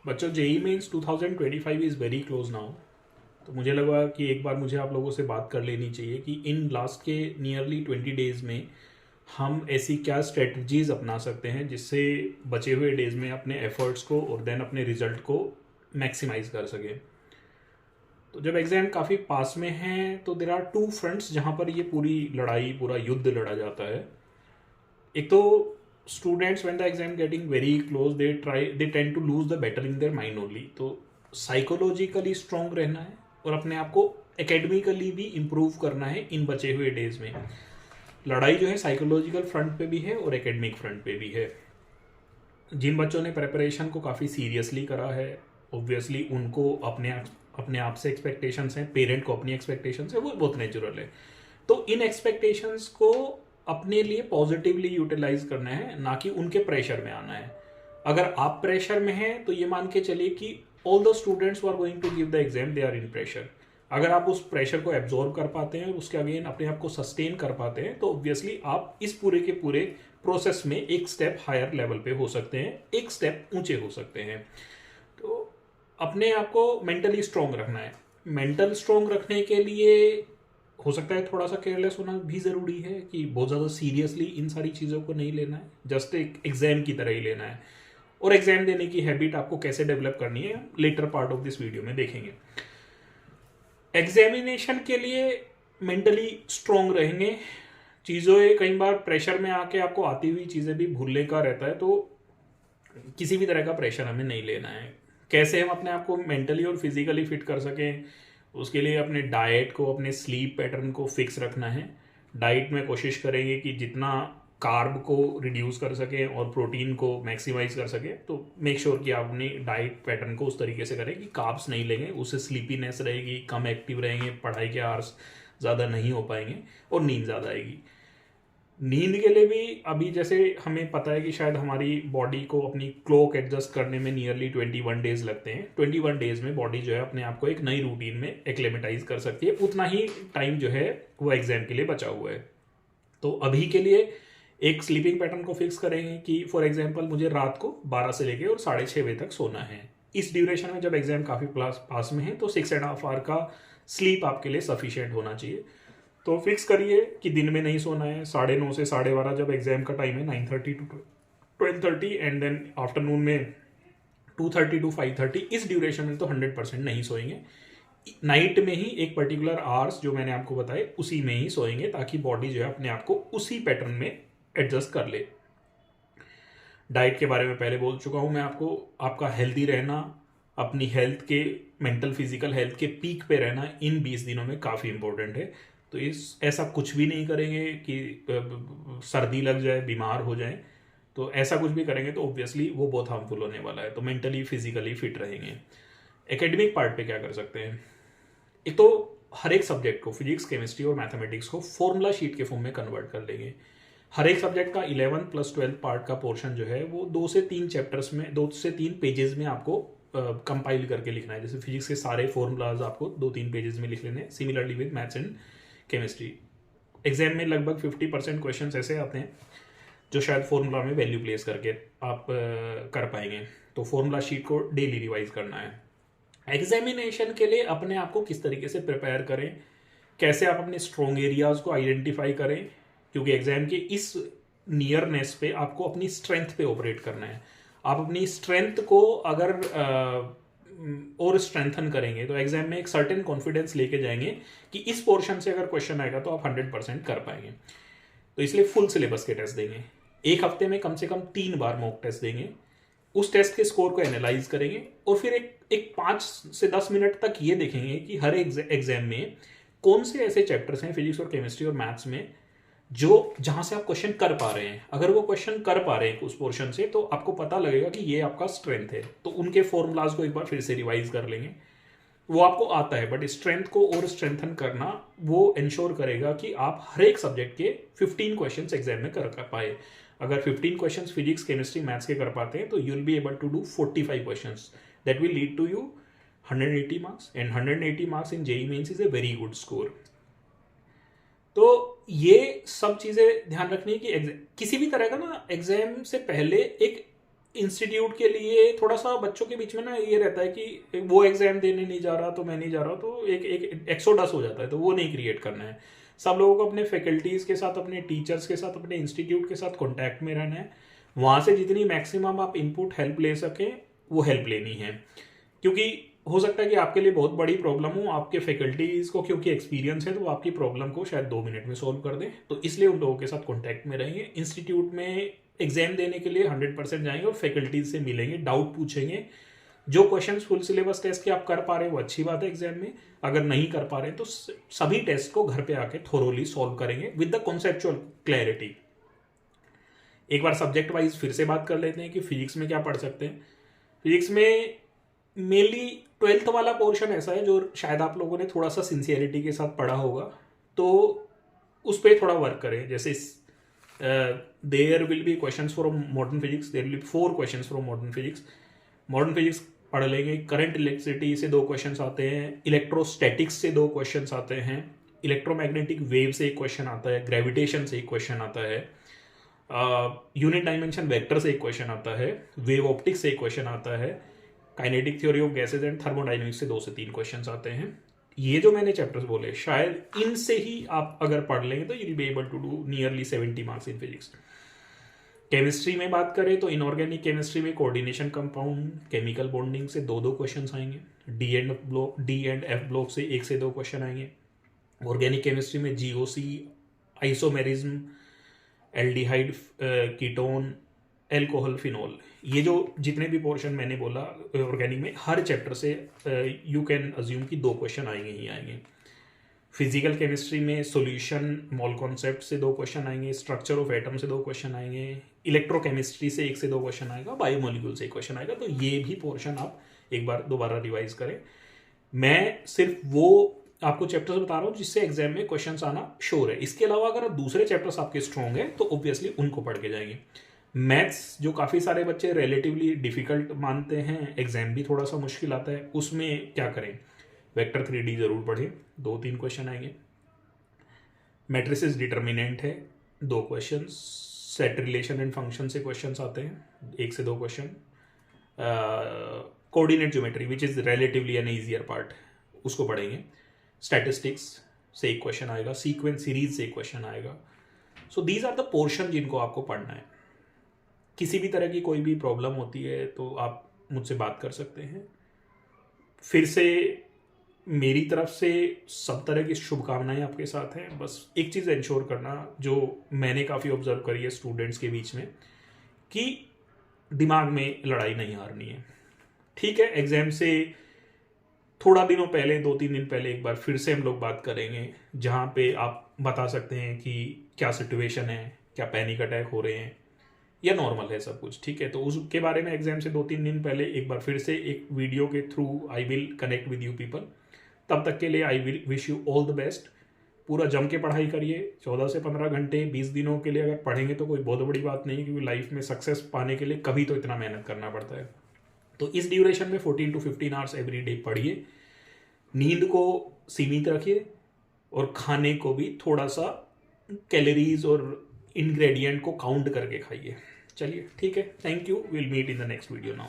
बच्चों JEE mains 2025 is very close now. तो मुझे लगा कि एक बार मुझे आप लोगों से बात कर लेनी चाहिए कि इन लास्ट के नियरली 20 डेज में हम ऐसी क्या स्ट्रेटजीज अपना सकते हैं जिससे बचे हुए डेज में अपने एफर्ट्स को और देन अपने रिजल्ट को मैक्सिमाइज कर सकें। तो जब एग्ज़ाम काफ़ी पास में हैं तो देर आर टू फ्रंट्स जहाँ पर ये पूरी लड़ाई पूरा युद्ध लड़ा जाता है। एक तो students when the exam getting very close they tend to lose the battle in their mind only. तो साइकोलॉजिकली स्ट्रांग रहना है और अपने आप को एकेडमिकली भी इम्प्रूव करना है इन बचे हुए डेज में। लड़ाई जो है साइकोलॉजिकल फ्रंट पे भी है और एकेडमिक फ्रंट पे भी है। जिन बच्चों ने प्रिपरेशन को काफ़ी सीरियसली करा है ऑब्वियसली उनको अपने आप से एक्सपेक्टेशंस हैं, पेरेंट को अपनी एक्सपेक्टेशंस है, वो बहुत नेचुरल है। तो इन एक्सपेक्टेशंस को अपने लिए पॉजिटिवली यूटिलाइज करना है, ना कि उनके प्रेशर में आना है। अगर आप प्रेशर में हैं तो ये मान के चलिए कि all the students who are going to give the exam they are in pressure. अगर आप उस प्रेशर को एब्जॉर्व कर पाते हैं और उसके अगेन अपने आप को सस्टेन कर पाते हैं तो ऑब्वियसली आप इस पूरे के पूरे प्रोसेस में एक स्टेप हायर लेवल पे हो सकते हैं, एक स्टेप ऊंचे हो सकते हैं। तो अपने आप को मेंटली स्ट्रांग रखना है। मेंटल स्ट्रांग रखने के लिए हो सकता है थोड़ा सा केयरलेस होना भी ज़रूरी है कि बहुत ज़्यादा सीरियसली इन सारी चीज़ों को नहीं लेना है, जस्ट एक एग्जाम की तरह ही लेना है। और एग्जाम देने की हैबिट आपको कैसे डेवलप करनी है later part of this video में देखेंगे। एग्जामिनेशन के लिए मेंटली स्ट्रांग रहेंगे। चीज़ों कई बार प्रेशर में आके आपको आती हुई चीज़ें भी भूलने का रहता है, तो किसी भी तरह का प्रेशर हमें नहीं लेना है। कैसे हम अपने आप को मेंटली और फिजिकली फिट कर सकें, उसके लिए अपने डाइट को, अपने स्लीप पैटर्न को फिक्स रखना है। डाइट में कोशिश करेंगे कि जितना कार्ब को रिड्यूस कर सकें और प्रोटीन को मैक्सिमाइज कर सकें। तो मेक श्योर कि आप अपनी डाइट पैटर्न को उस तरीके से करें कि कार्ब्स नहीं लेंगे, उससे स्लीपीनेस रहेगी, कम एक्टिव रहेंगे, पढ़ाई के आवर्स ज़्यादा नहीं हो पाएंगे और नींद ज़्यादा आएगी। नींद के लिए भी अभी जैसे हमें पता है कि शायद हमारी बॉडी को अपनी क्लॉक एडजस्ट करने में नियरली 21 डेज लगते हैं। 21 डेज में बॉडी जो है अपने आप को एक नई रूटीन में एक्लेमेटाइज कर सकती है। उतना ही टाइम जो है वो एग्जाम के लिए बचा हुआ है। तो अभी के लिए एक स्लीपिंग पैटर्न को फिक्स करेंगे कि फॉर एग्जाम्पल मुझे रात को 12 से लेके और 6:30 बजे तक सोना है। इस ड्यूरेशन में जब एग्जाम काफ़ी पास में है तो 6.5 आवर का स्लीप आपके लिए सफिशिएंट होना चाहिए। तो फिक्स करिए कि दिन में नहीं सोना है। 9:30 से 12:30 जब एग्जाम का टाइम है 9:30 to 12:30 एंड देन आफ्टरनून में 2:30 to 5:30, इस ड्यूरेशन में तो 100% नहीं सोएंगे। नाइट में ही एक पर्टिकुलर आवर्स जो मैंने आपको बताए उसी में ही सोएंगे ताकि बॉडी जो है अपने आप को उसी पैटर्न में एडजस्ट कर ले। डाइट के बारे में पहले बोल चुका हूँ मैं आपको। आपका हेल्दी रहना, अपनी हेल्थ के, मेंटल फिजिकल हेल्थ के पीक पे रहना इन 20 दिनों में काफ़ी इंपॉर्टेंट है। तो ऐसा कुछ भी नहीं करेंगे कि सर्दी लग जाए, बीमार हो जाए। तो ऐसा कुछ भी करेंगे तो ऑब्वियसली वो बहुत हार्मफुल होने वाला है। तो मेंटली फिजिकली फिट रहेंगे। एकेडमिक पार्ट पे क्या कर सकते हैं? एक तो हर एक सब्जेक्ट को, फिजिक्स, केमिस्ट्री और मैथमेटिक्स को फॉर्मूला शीट के फॉर्म में कन्वर्ट कर लेंगे। हर एक सब्जेक्ट का 11 + 12 पार्ट का पोर्शन जो है वो 2 से 3 चैप्टर्स में, 2 से 3 पेजेस में आपको कंपाइल करके लिखना है। जैसे फिजिक्स के सारे फॉर्मूलाज आपको 2-3 पेजेस में लिख लेने हैं। Similarly with maths and chemistry. Exam में लगभग 50% क्वेश्चन ऐसे आते हैं जो शायद फॉर्मूला में वैल्यू प्लेस करके आप कर पाएंगे। तो फॉर्मूला शीट को डेली रिवाइज करना है। एग्जामिनेशन के लिए अपने आप को किस तरीके से प्रिपेयर करें, कैसे आप अपने स्ट्रॉन्ग एरियाज को आइडेंटिफाई करें, क्योंकि एग्जाम के इस नियरनेस पे आपको अपनी स्ट्रेंथ पे ऑपरेट करना है। आप अपनी स्ट्रेंथ को अगर और स्ट्रेंथन करेंगे तो एग्जाम में एक सर्टेन कॉन्फिडेंस लेके जाएंगे कि इस पोर्शन से अगर क्वेश्चन आएगा तो आप 100% कर पाएंगे। तो इसलिए फुल सिलेबस के टेस्ट देंगे। एक हफ्ते में कम से कम 3 बार मॉक टेस्ट देंगे। उस टेस्ट के स्कोर को एनालाइज करेंगे और फिर एक 5 से 10 मिनट तक ये देखेंगे कि हर एग्जाम में कौन से ऐसे चैप्टर्स हैं फिजिक्स और केमिस्ट्री और मैथ्स में जहां से आप क्वेश्चन कर पा रहे हैं। अगर वो क्वेश्चन कर पा रहे हैं उस पोर्शन से तो आपको पता लगेगा कि ये आपका स्ट्रेंथ है। तो उनके फॉर्मूलाज को एक बार फिर से रिवाइज कर लेंगे। वो आपको आता है, बट स्ट्रेंथ को और स्ट्रेंथन करना वो इंश्योर करेगा कि आप हर एक सब्जेक्ट के 15 क्वेश्चंस एग्जाम में कर पाए। अगर 15 क्वेश्चंस फिजिक्स, केमिस्ट्री, मैथ्स के कर पाते हैं तो you will be able to do 45 questions. That will lead to you 180 marks and 180 marks in JEE mains is a very good score. तो ये सब चीज़ें ध्यान रखनी है कि किसी भी तरह का ना एग्जाम से पहले एक इंस्टीट्यूट के लिए थोड़ा सा बच्चों के बीच में ना ये रहता है कि वो एग्जाम देने नहीं जा रहा तो मैं नहीं जा रहा, तो एक एक्सोडस हो जाता है, तो वो नहीं क्रिएट करना है। सब लोगों को अपने फैकल्टीज़ के साथ, अपने टीचर्स के साथ, अपने इंस्टीट्यूट के साथ कॉन्टैक्ट में रहना है। वहाँ से जितनी मैक्सिमम आप इनपुट हेल्प ले सकें वो हेल्प लेनी है, क्योंकि हो सकता है कि आपके लिए बहुत बड़ी प्रॉब्लम हो, आपके फैकल्टीज़ को क्योंकि एक्सपीरियंस है तो वो आपकी प्रॉब्लम को शायद 2 मिनट में सॉल्व कर दें। तो इसलिए उन लोगों के साथ कॉन्टैक्ट में रहेंगे। इंस्टीट्यूट में एग्जाम देने के लिए 100% जाएंगे और फैकल्टीज से मिलेंगे, डाउट पूछेंगे। जो क्वेश्चंस फुल सिलेबस टेस्ट के आप कर पा रहे हैं वो अच्छी बात है एग्जाम में, अगर नहीं कर पा रहे हैं तो सभी टेस्ट को घर पे आके थोरोली सॉल्व करेंगे विद द कॉन्सेप्चुअल क्लैरिटी। एक बार सब्जेक्ट वाइज फिर से बात कर लेते हैं कि फिजिक्स में क्या पढ़ सकते हैं। फिजिक्स में मेनली 12th वाला पोर्शन ऐसा है जो शायद आप लोगों ने थोड़ा सा सिंसियरिटी के साथ पढ़ा होगा, तो उस पर थोड़ा वर्क करें। जैसे there will be questions from modern physics, there will be 4 questions from modern physics. Modern physics पढ़ लेंगे। करंट इलेक्ट्रिसिटी से 2 क्वेश्चंस आते हैं, इलेक्ट्रोस्टैटिक्स से 2 क्वेश्चंस आते हैं, इलेक्ट्रोमैग्नेटिक वेव से 1 क्वेश्चन आता है, ग्रेविटेशन से 1 क्वेश्चन आता है, यूनिट डायमेंशन वेक्टर से 1 क्वेश्चन आता है, वेव ऑप्टिक्स से 1 क्वेश्चन आता है, kinetic theory of gases and thermodynamics से 2 से 3 क्वेश्चंस आते हैं। ये जो मैंने चैप्टर्स बोले शायद इनसे ही आप अगर पढ़ लेंगे तो you will be able to do nearly 70 marks in physics. Chemistry में बात करें तो इनऑर्गेनिक केमिस्ट्री में कोऑर्डिनेशन कंपाउंड, केमिकल बॉन्डिंग से 2-2 क्वेश्चंस आएंगे। डी एंड एफ ब्लॉक से 1 से 2 क्वेश्चन आएंगे। ऑर्गेनिक केमिस्ट्री में GOC, isomerism, aldehyde, ketone, alcohol, phenol, ये जो जितने भी पोर्शन मैंने बोला ऑर्गेनिक में, हर चैप्टर से यू कैन अज्यूम कि 2 क्वेश्चन आएंगे ही आएंगे। फिजिकल केमिस्ट्री में सॉल्यूशन मॉल कॉन्सेप्ट से 2 क्वेश्चन आएंगे, स्ट्रक्चर ऑफ एटम से 2 क्वेश्चन आएंगे, इलेक्ट्रोकेमिस्ट्री से 1 से 2 क्वेश्चन आएगा, बायोमोलिक्यूल से 1 क्वेश्चन आएगा। तो ये भी पोर्शन आप एक बार दोबारा रिवाइज करें। मैं सिर्फ वो आपको चैप्टर्स बता रहा हूँ जिससे एग्जाम में क्वेश्चंस आना श्योर है। इसके अलावा अगर दूसरे चैप्टर्स आपके स्ट्रॉन्ग है तो ऑब्वियसली उनको पढ़ के जाएंगे। मैथ्स जो काफ़ी सारे बच्चे रिलेटिवली डिफिकल्ट मानते हैं, एग्जाम भी थोड़ा सा मुश्किल आता है, उसमें क्या करें, वेक्टर 3D जरूर पढ़ें, 2-3 क्वेश्चन आएंगे। मैट्रिसेस डिटर्मिनेंट है, 2 question. Set relation and function से क्वेश्चंस आते हैं, 1 से 2 question. Coordinate geometry which is relatively N easier part, उसको पढ़ेंगे। स्टैटिस्टिक्स से 1 क्वेश्चन आएगा, सीक्वेंस सीरीज से 1 क्वेश्चन आएगा। So these are the portion जिनको आपको पढ़ना है। किसी भी तरह की कोई भी प्रॉब्लम होती है तो आप मुझसे बात कर सकते हैं। फिर से मेरी तरफ से सब तरह की शुभकामनाएं आपके साथ हैं। बस एक चीज़ इंश्योर करना जो मैंने काफ़ी ऑब्जर्व करी है स्टूडेंट्स के बीच में, कि दिमाग में लड़ाई नहीं हारनी है। ठीक है, एग्जाम से थोड़ा दिनों पहले, 2-3 दिन पहले एक बार फिर से हम लोग बात करेंगे, जहाँ पे आप बता सकते हैं कि क्या सिचुएशन है, क्या पैनिक अटैक हो रहे हैं या नॉर्मल है सब कुछ। ठीक है, तो उसके बारे में एग्जाम से 2-3 दिन पहले एक बार फिर से एक वीडियो के through I will connect with you people. तब तक के लिए I will wish you all the best. पूरा जम के पढ़ाई करिए, 14 से 15 घंटे 20 दिनों के लिए अगर पढ़ेंगे तो कोई बहुत बड़ी बात नहीं है, क्योंकि लाइफ में सक्सेस पाने के लिए कभी तो इतना मेहनत करना पड़ता है। तो इस ड्यूरेशन में 14 to 15 आवर्स एवरी डे पढ़िए। नींद को सीमित रखिए और खाने को भी थोड़ा सा कैलोरीज और इंग्रेडिएंट को काउंट करके खाइए। चलिए ठीक है, thank you, will meet in the next video now.